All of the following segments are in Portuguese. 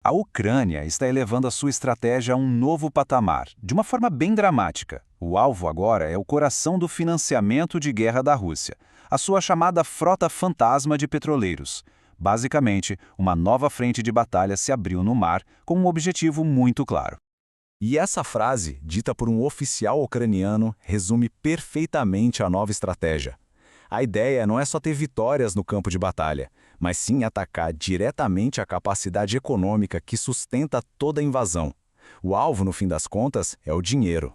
A Ucrânia está elevando a sua estratégia a um novo patamar, de uma forma bem dramática. O alvo agora é o coração do financiamento de guerra da Rússia, a sua chamada frota fantasma de petroleiros. Basicamente, uma nova frente de batalha se abriu no mar com um objetivo muito claro. E essa frase, dita por um oficial ucraniano, resume perfeitamente a nova estratégia. A ideia não é só ter vitórias no campo de batalha, mas sim atacar diretamente a capacidade econômica que sustenta toda a invasão. O alvo, no fim das contas, é o dinheiro.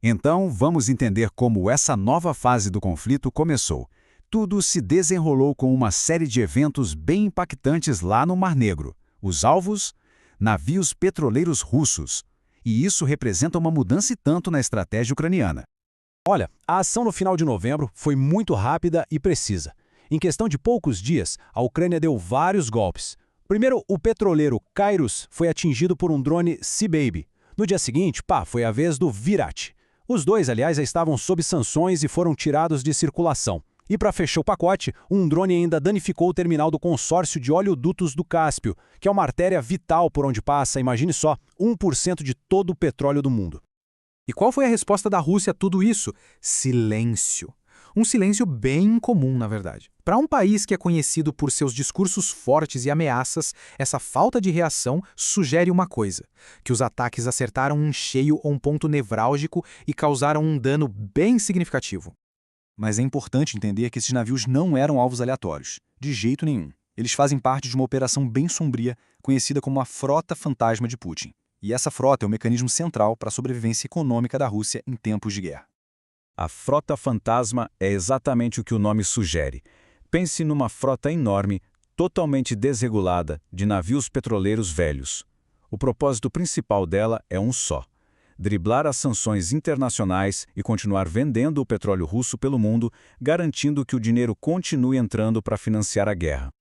Então, vamos entender como essa nova fase do conflito começou. Tudo se desenrolou com uma série de eventos bem impactantes lá no Mar Negro. Os alvos? Navios petroleiros russos. E isso representa uma mudança e tanto na estratégia ucraniana. Olha, a ação no final de novembro foi muito rápida e precisa. Em questão de poucos dias, a Ucrânia deu vários golpes. Primeiro, o petroleiro Kairos foi atingido por um drone Sea-Baby. No dia seguinte, foi a vez do Virat. Os dois, aliás, já estavam sob sanções e foram tirados de circulação. E para fechar o pacote, um drone ainda danificou o terminal do consórcio de oleodutos do Cáspio, que é uma artéria vital por onde passa, imagine só, 1% de todo o petróleo do mundo. E qual foi a resposta da Rússia a tudo isso? Silêncio. Um silêncio bem incomum, na verdade. Para um país que é conhecido por seus discursos fortes e ameaças, essa falta de reação sugere uma coisa: que os ataques acertaram um cheio ou um ponto nevrálgico e causaram um dano bem significativo. Mas é importante entender que esses navios não eram alvos aleatórios, de jeito nenhum. Eles fazem parte de uma operação bem sombria, conhecida como a Frota Fantasma de Putin. E essa frota é o mecanismo central para a sobrevivência econômica da Rússia em tempos de guerra. A frota fantasma é exatamente o que o nome sugere. Pense numa frota enorme, totalmente desregulada, de navios petroleiros velhos. O propósito principal dela é um só: driblar as sanções internacionais e continuar vendendo o petróleo russo pelo mundo, garantindo que o dinheiro continue entrando para financiar a guerra.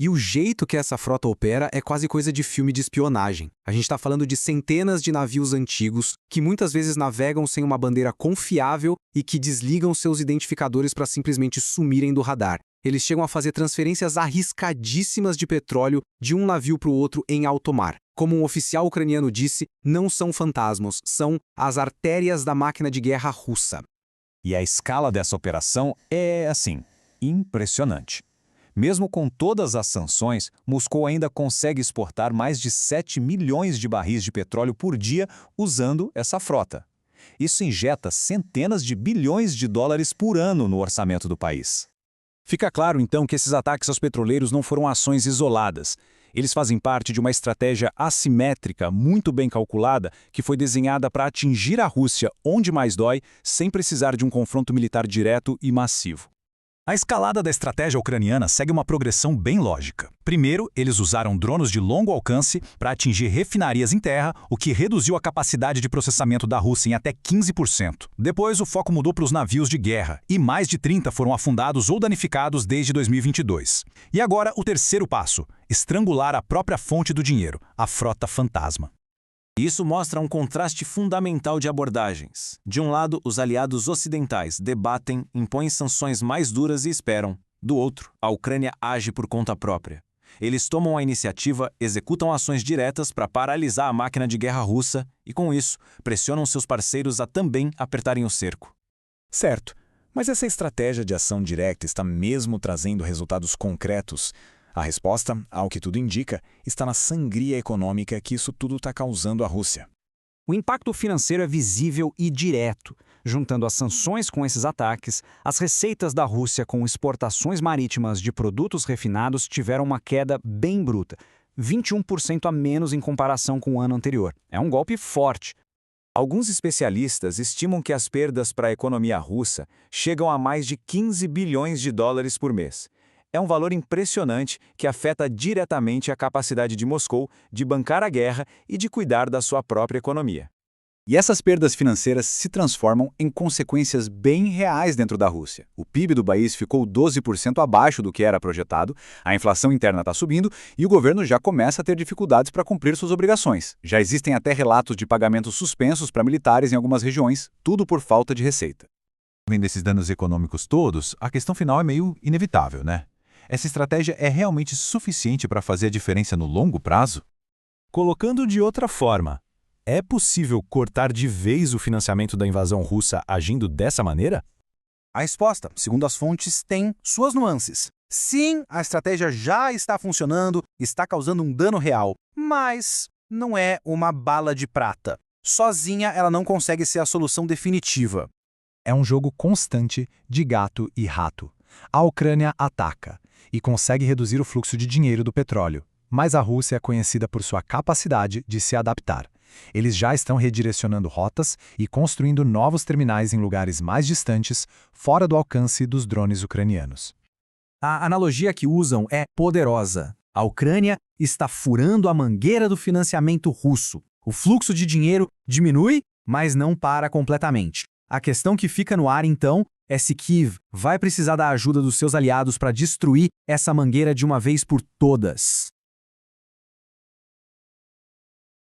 E o jeito que essa frota opera é quase coisa de filme de espionagem. A gente está falando de centenas de navios antigos que muitas vezes navegam sem uma bandeira confiável e que desligam seus identificadores para simplesmente sumirem do radar. Eles chegam a fazer transferências arriscadíssimas de petróleo de um navio para o outro em alto mar. Como um oficial ucraniano disse, não são fantasmas, são as artérias da máquina de guerra russa. E a escala dessa operação é, impressionante. Mesmo com todas as sanções, Moscou ainda consegue exportar mais de 7 milhões de barris de petróleo por dia usando essa frota. Isso injeta centenas de bilhões de dólares por ano no orçamento do país. Fica claro, então, que esses ataques aos petroleiros não foram ações isoladas. Eles fazem parte de uma estratégia assimétrica, muito bem calculada, que foi desenhada para atingir a Rússia onde mais dói, sem precisar de um confronto militar direto e massivo. A escalada da estratégia ucraniana segue uma progressão bem lógica. Primeiro, eles usaram drones de longo alcance para atingir refinarias em terra, o que reduziu a capacidade de processamento da Rússia em até 15%. Depois, o foco mudou para os navios de guerra, e mais de 30 foram afundados ou danificados desde 2022. E agora, o terceiro passo: estrangular a própria fonte do dinheiro, a frota fantasma. Isso mostra um contraste fundamental de abordagens. De um lado, os aliados ocidentais debatem, impõem sanções mais duras e esperam. Do outro, a Ucrânia age por conta própria. Eles tomam a iniciativa, executam ações diretas para paralisar a máquina de guerra russa e, com isso, pressionam seus parceiros a também apertarem o cerco. Certo, mas essa estratégia de ação direta está mesmo trazendo resultados concretos? A resposta, ao que tudo indica, está na sangria econômica que isso tudo está causando à Rússia. O impacto financeiro é visível e direto. Juntando as sanções com esses ataques, as receitas da Rússia com exportações marítimas de produtos refinados tiveram uma queda bem bruta, 21% a menos em comparação com o ano anterior. É um golpe forte. Alguns especialistas estimam que as perdas para a economia russa chegam a mais de 15 bilhões de dólares por mês. É um valor impressionante que afeta diretamente a capacidade de Moscou de bancar a guerra e de cuidar da sua própria economia. E essas perdas financeiras se transformam em consequências bem reais dentro da Rússia. O PIB do país ficou 12% abaixo do que era projetado, a inflação interna está subindo e o governo já começa a ter dificuldades para cumprir suas obrigações. Já existem até relatos de pagamentos suspensos para militares em algumas regiões, tudo por falta de receita. Vendo esses danos econômicos todos, a questão final é meio inevitável, né? Essa estratégia é realmente suficiente para fazer a diferença no longo prazo? Colocando de outra forma, é possível cortar de vez o financiamento da invasão russa agindo dessa maneira? A resposta, segundo as fontes, tem suas nuances. Sim, a estratégia já está funcionando, está causando um dano real, mas não é uma bala de prata. Sozinha, ela não consegue ser a solução definitiva. É um jogo constante de gato e rato. A Ucrânia ataca e consegue reduzir o fluxo de dinheiro do petróleo, mas a Rússia é conhecida por sua capacidade de se adaptar. Eles já estão redirecionando rotas e construindo novos terminais em lugares mais distantes, fora do alcance dos drones ucranianos. A analogia que usam é poderosa. A Ucrânia está furando a mangueira do financiamento russo. O fluxo de dinheiro diminui, mas não para completamente. A questão que fica no ar, então, é se Kiev vai precisar da ajuda dos seus aliados para destruir essa mangueira de uma vez por todas.